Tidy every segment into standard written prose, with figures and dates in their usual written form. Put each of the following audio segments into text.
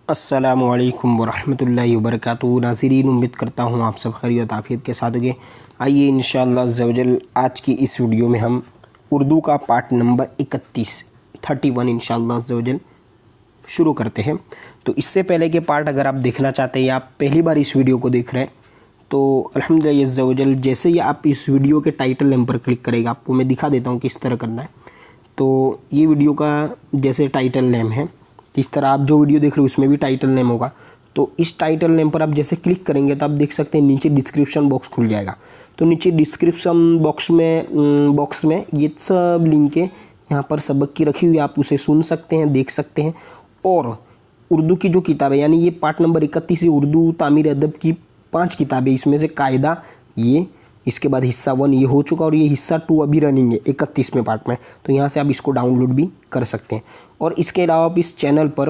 अस्सलामुअलैकुम वरहमतुल्लाहि वबरकातुहू। नाज़रीन, उम्मीद करता हूँ आप सब खैरियत आफियत के साथ होंगे। आइए इंशाअल्लाह अज़्ज़वजल आज की इस वीडियो में हम उर्दू का पार्ट नंबर 31 इंशाअल्लाह अज़्ज़वजल शुरू करते हैं। तो इससे पहले के पार्ट अगर आप देखना चाहते हैं या आप पहली बार इस वीडियो को देख रहे हैं तो अल्हम्दुलिल्लाह अज़्ज़वजल जैसे ही आप इस वीडियो के टाइटल नेम पर क्लिक करेगा, आपको मैं दिखा देता हूँ किस तरह करना है। तो ये वीडियो का जैसे टाइटल नेम है, इस तरह आप जो वीडियो देख रहे हो उसमें भी टाइटल नेम होगा। तो इस टाइटल नेम पर आप जैसे क्लिक करेंगे तो आप देख सकते हैं नीचे डिस्क्रिप्शन बॉक्स खुल जाएगा। तो नीचे डिस्क्रिप्शन बॉक्स में ये सब लिंक है, यहाँ पर सबक की रखी हुई, आप उसे सुन सकते हैं, देख सकते हैं। और उर्दू की जो किताबें, यानी ये पार्ट नंबर 31 है, उर्दू तामीर अदब की 5 किताबें, इसमें से कायदा ये, इसके बाद हिस्सा 1 ये हो चुका और ये हिस्सा 2 अभी रनिंग है 31वें पार्ट में। तो यहाँ से आप इसको डाउनलोड भी कर सकते हैं। और इसके अलावा आप इस चैनल पर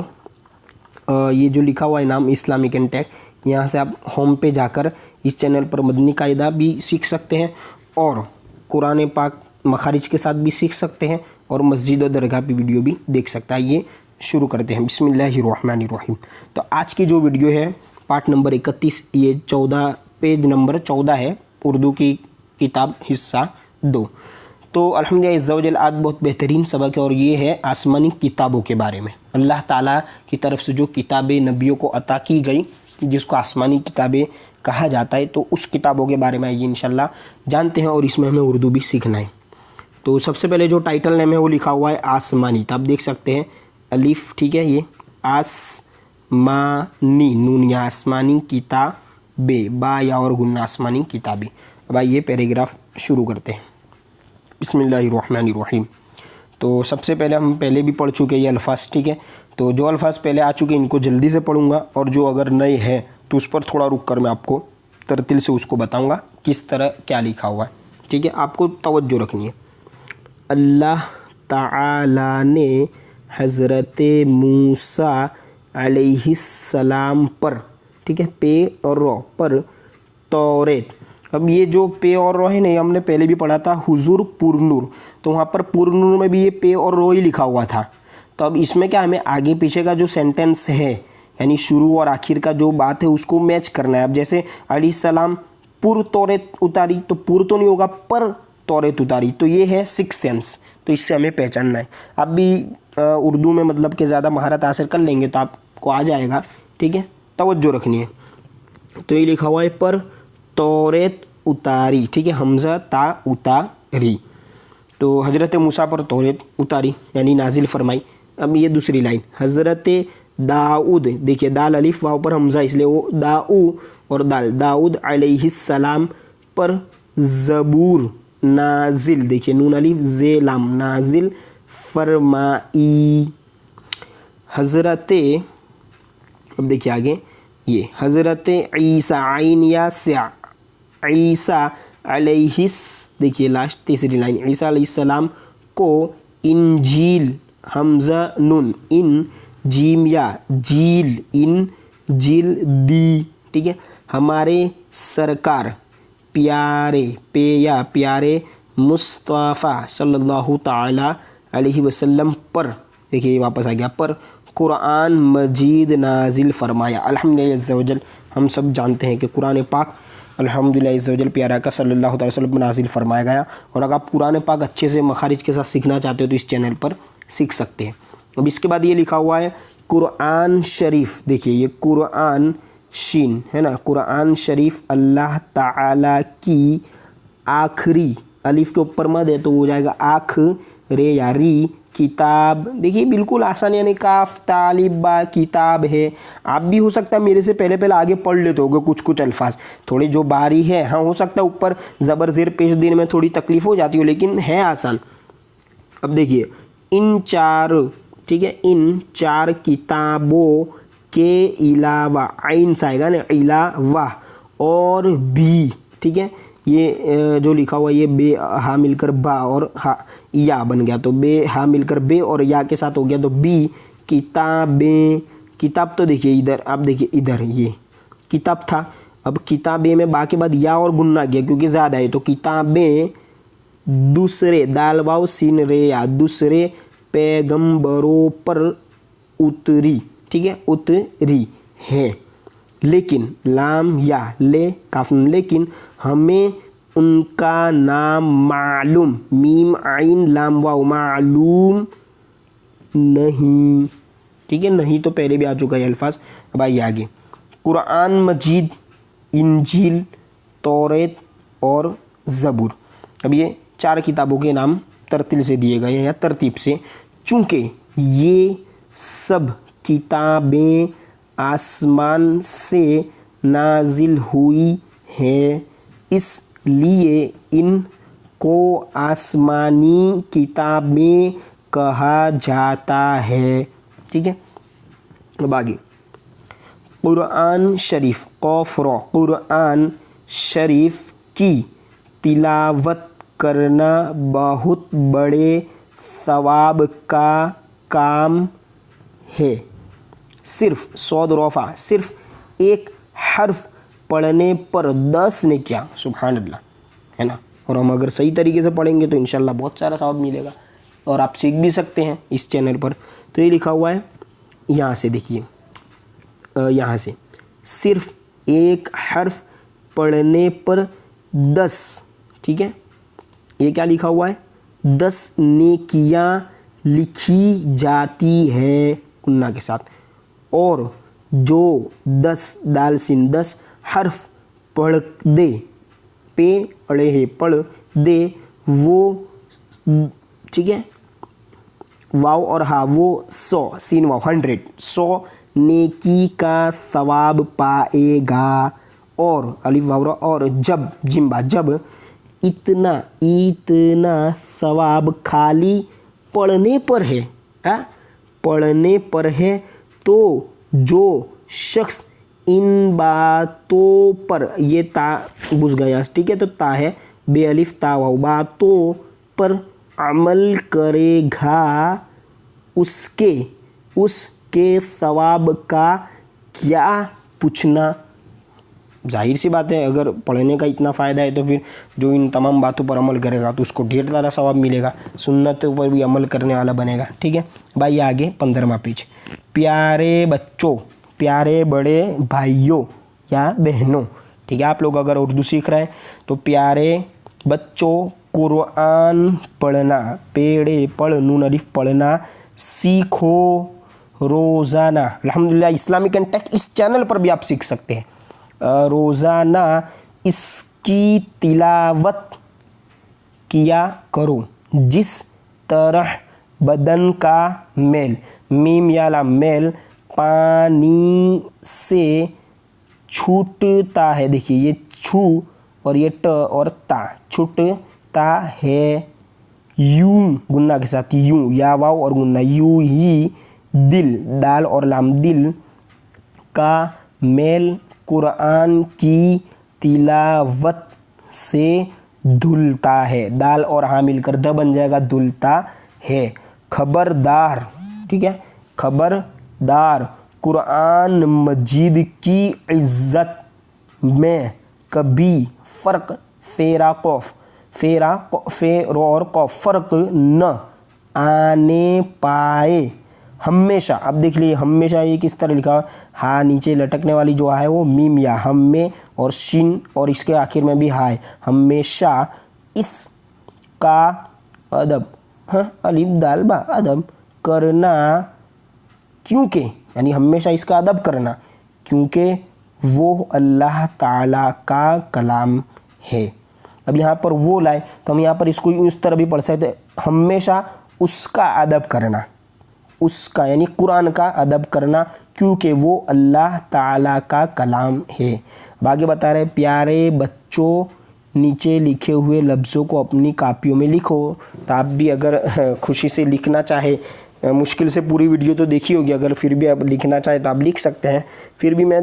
ये जो लिखा हुआ है नाम इस्लामिक एंड टेक, यहाँ से आप होम पे जाकर इस चैनल पर मदनी कायदा भी सीख सकते हैं और कुरान पाक मखारिज के साथ भी सीख सकते हैं और मस्जिद और दरगाह की वीडियो भी देख सकता है। ये शुरू करते हैं, बिस्मिल्लाहिर्रहमानिर्रहीम। तो आज की जो वीडियो है पार्ट नंबर 31, ये 14 पेज नंबर 14 है, उर्दू की किताब हिस्सा 2। तो अल्हम्दुलिल्लाह इज़्ज़वजल आज बहुत बेहतरीन सबक है और ये है आसमानी किताबों के बारे में। अल्लाह ताला की तरफ से जो किताबें नबियों को अता की गई, जिसको आसमानी किताबें कहा जाता है, तो उस किताबों के बारे में ये इंशाल्लाह जानते हैं और इसमें हमें उर्दू भी सीखना है। तो सबसे पहले जो टाइटल नेम है वो लिखा हुआ है आसमानी। तो आप देख सकते हैं अलिफ, ठीक है, ये आसमानी, नून या आसमानी किताबे, बा या और गुन्ना, आसमानी किताबें। अब आइए पैराग्राफ शुरू करते हैं, बिस्मिल्लाहिर्रहमानिर्रहीम। तो सबसे पहले हम पहले भी पढ़ चुके ये अल्फाज, ठीक है। तो जो अल्फाज पहले आ चुके हैं इनको जल्दी से पढ़ूंगा और जो अगर नए हैं तो उस पर थोड़ा रुक कर मैं आपको तरतिल से उसको बताऊंगा किस तरह क्या लिखा हुआ है, ठीक है। आपको तवज्जो रखनी है। अल्लाह ताला ने हज़रत मूसा अलैहिस्सलाम पर, ठीक है, पे और रो पर तौरेत। अब ये जो पे और रो है ना, हमने पहले भी पढ़ा था हुजूर पुरनूर, तो वहाँ पर पुरनूर में भी ये पे और रो ही लिखा हुआ था। तो अब इसमें क्या, हमें आगे पीछे का जो सेंटेंस है, यानी शुरू और आखिर का जो बात है उसको मैच करना है। अब जैसे अलैहिस्सलाम पुर तौरेत उतारी, तो पुर तो नहीं होगा, पर तौरेत उतारी, तो ये है सिक्स सेंस। तो इससे हमें पहचानना है। आप भी उर्दू में मतलब कि ज़्यादा महारत हासिल कर लेंगे तो आपको आ जाएगा, ठीक है। तवज्जो रखनी है। तो ये लिखा हुआ है पर तौरेत उतारी, ठीक है, हमज़ा ता उतारी। तो हज़रत मूसा पर तौरेत उतारी यानी नाजिल फरमाई। अब ये दूसरी लाइन, हज़रत दाऊद, देखिए दाल अलिफ वाव पर हमज़ा, इसलिए वो दाऊ और दाल, दाऊद अलैहिस्सलाम पर ज़बूर नाजिल, देखिए नून अलिफ जे लाम, नाजिल फरमाई। हज़रत, अब देखिए आगे ये हज़रत ईसा, आइन या स्या, ईसा अलैहिस, देखिए लास्ट तीसरी लाइन, ईसा अलैहिस्सलाम को इंजील, हमज़ा नून, इन जीम या जील, इन जील दी, ठीक है। हमारे सरकार प्यारे, पे या प्यारे मुस्तफ़ा सल्लल्लाहु ताला अलैहि वसल्लम पर, देखिए वापस आ गया, पर कुरान मजीद नाजिल फरमाया। अल्हम्दुलिल्लाह अज़्ज़वजल हम सब जानते हैं कि कुरान पाक अल्हम्दुलिल्लाह अज़्ज़वजल प्यारा का सल्लल्लाहु अलैहि वसल्लम नाजिल फरमाया गया। और अगर आप कुरान पाक अच्छे से मखारिज के साथ सीखना चाहते हो तो इस चैनल पर सीख सकते हैं। अब इसके बाद ये लिखा हुआ है कुरान शरीफ, देखिए ये कुरान शीन है ना, कुरान शरीफ अल्लाह ताला की आखिरी, अलिफ के ऊपर मद है तो हो जाएगा आख रे या री, किताब, देखिए बिल्कुल आसान, यानी काफ तालिब बा किताब है। आप भी हो सकता है मेरे से पहले आगे पढ़ लेते होगे कुछ अल्फाज, थोड़ी जो बारी है, हाँ हो सकता है ऊपर ज़बर ज़ेर पेश देने में थोड़ी तकलीफ़ हो जाती हो, लेकिन है आसान। अब देखिए इन 4, ठीक है, इन 4 किताबों के अलावा, आइन से आएगा ना, अलावा, और भी, ठीक है। ये जो लिखा हुआ ये बे हा मिलकर बा और हा या बन गया, तो बे हा मिलकर बे और या के साथ हो गया तो बी, किताबें, किताब तो देखिए इधर, आप देखिए इधर ये किताब था, अब किताबें में बा के बाद या और गुन्ना गया क्योंकि ज़्यादा है, तो किताबें दूसरे, दाल वाव सीन रे या, दूसरे पैगंबरों पर उतरी, ठीक है, उतरी है। लेकिन लाम या ले काफ नून, लेकिन हमें उनका नाम मालूम, मीम आइन लाम वाव मालूम नहीं, ठीक है। नहीं तो पहले भी आ चुका है अल्फाज। अब आइए आगे, कुरान मजीद, इंजील, तौरेत और ज़बूर। अब ये 4 किताबों के नाम तरतील से दिए गए हैं या तरतीब से। चूँकि ये सब किताबें आसमान से नाजिल हुई है, इसलिए इनको आसमानी किताबें कहा जाता है, ठीक है। अब आगे, कुरान शरीफ, कौफ रो, कुरान शरीफ की तिलावत करना बहुत बड़े सवाब का काम है। सिर्फ सौद रोफ़ा, सिर्फ एक हर्फ पढ़ने पर 10 ने क्या, सुभान अल्लाह, है ना। और हम अगर सही तरीके से पढ़ेंगे तो इंशाल्लाह बहुत सारा सवाब मिलेगा और आप सीख भी सकते हैं इस चैनल पर। तो ये लिखा हुआ है यहाँ से, देखिए यहाँ से, सिर्फ एक हर्फ पढ़ने पर 10, ठीक है, ये क्या लिखा हुआ है, 10 नेकियां लिखी जाती है कुन्ना के साथ। और जो 10 दाल सिन 10 हर्फ पढ़ दे, पे अड़े है पढ़ दे, वो, ठीक है, वाव और हा, वो 100 सीन वाव 100 नेकी का सवाब पाएगा। और अलिफ वाव और जब जिम्बा, जब इतना सवाब खाली पढ़ने पर है, पढ़ने पर है, तो जो शख्स इन बातों पर, ये ता घुस गया, ठीक है, तो ता है बेअलिफ ता वाव, बातों पर अमल करेगा, उसके सवाब का क्या पूछना। जाहिर सी बात है, अगर पढ़ने का इतना फ़ायदा है तो फिर जो इन तमाम बातों पर अमल करेगा तो उसको ढेर सारा सवाब मिलेगा, सुन्नतों पर भी अमल करने वाला बनेगा, ठीक है भाई। आगे 15वां पेज, प्यारे बच्चों, प्यारे बड़े भाइयों या बहनों, ठीक है। आप लोग अगर उर्दू सीख रहे हैं तो प्यारे बच्चों, कुरान पढ़ना, पेड़े पढ़ नून अलिफ पढ़ना सीखो रोज़ाना। अल्हम्दुलिल्लाह इस्लामिक एंड टेक इस चैनल पर भी आप सीख सकते हैं। रोज़ाना इसकी तिलावत किया करो, जिस तरह बदन का मैल, मीम या लाम मैल पानी से छूटता है, देखिए ये छू और ये ट और ता, छूटता है, यूं गुन्ना के साथ, यूं या वाव और गुन्ना, यूं ही दिल, दाल और लाम, दिल का मैल कुरान की तिलावत से धुलता है, दाल और हाँ मिलकर द बन जाएगा, धुलता है। खबरदार, ठीक है, खबरदार कुरान मजीद की इज्जत में कभी फ़र्क, फेरा कौफ, फेरा फे रो और कौफ, फ़र्क न आने पाए, हमेशा। अब देख लीजिए हमेशा ये किस तरह लिखा, हा नीचे लटकने वाली जो है वो मीम या, हमें और शिन और इसके आखिर में भी हा है, हमेशा इसका अदब, हाँ अलिफ दाल बा, अदब करना, क्योंकि यानी हमेशा इसका अदब करना, क्योंकि वो अल्लाह ताला का कलाम है। अब यहाँ पर वो लाए तो हम यहाँ पर इसको इस तरह भी पढ़ सकते, हमेशा उसका अदब करना, उसका यानी कुरान का अदब करना, क्योंकि वो अल्लाह ताला का कलाम है। अब आगे बता रहे, प्यारे बच्चों, नीचे लिखे हुए लफ्ज़ों को अपनी कापियों में लिखो। तो आप भी अगर खुशी से लिखना चाहे, मुश्किल से पूरी वीडियो तो देखी होगी, अगर फिर भी आप लिखना चाहे तो आप लिख सकते हैं। फिर भी मैं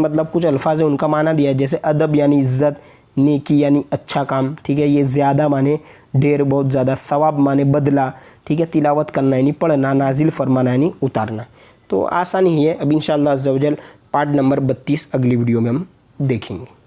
मतलब कुछ अल्फाज है उनका माना दिया है, जैसे अदब यानी इज़्ज़त, नेकी यानी अच्छा काम, ठीक है, ये ज़्यादा माने ढेर बहुत ज़्यादा, सवाब माने बदला, ठीक है, तिलावत करना यानी पढ़ना, नाजिल फरमाना यानी उतारना। तो आसानी ही है। अब इंशाअल्लाह अज़्ज़ा वजल पार्ट नंबर 32 अगली वीडियो में हम देखेंगे।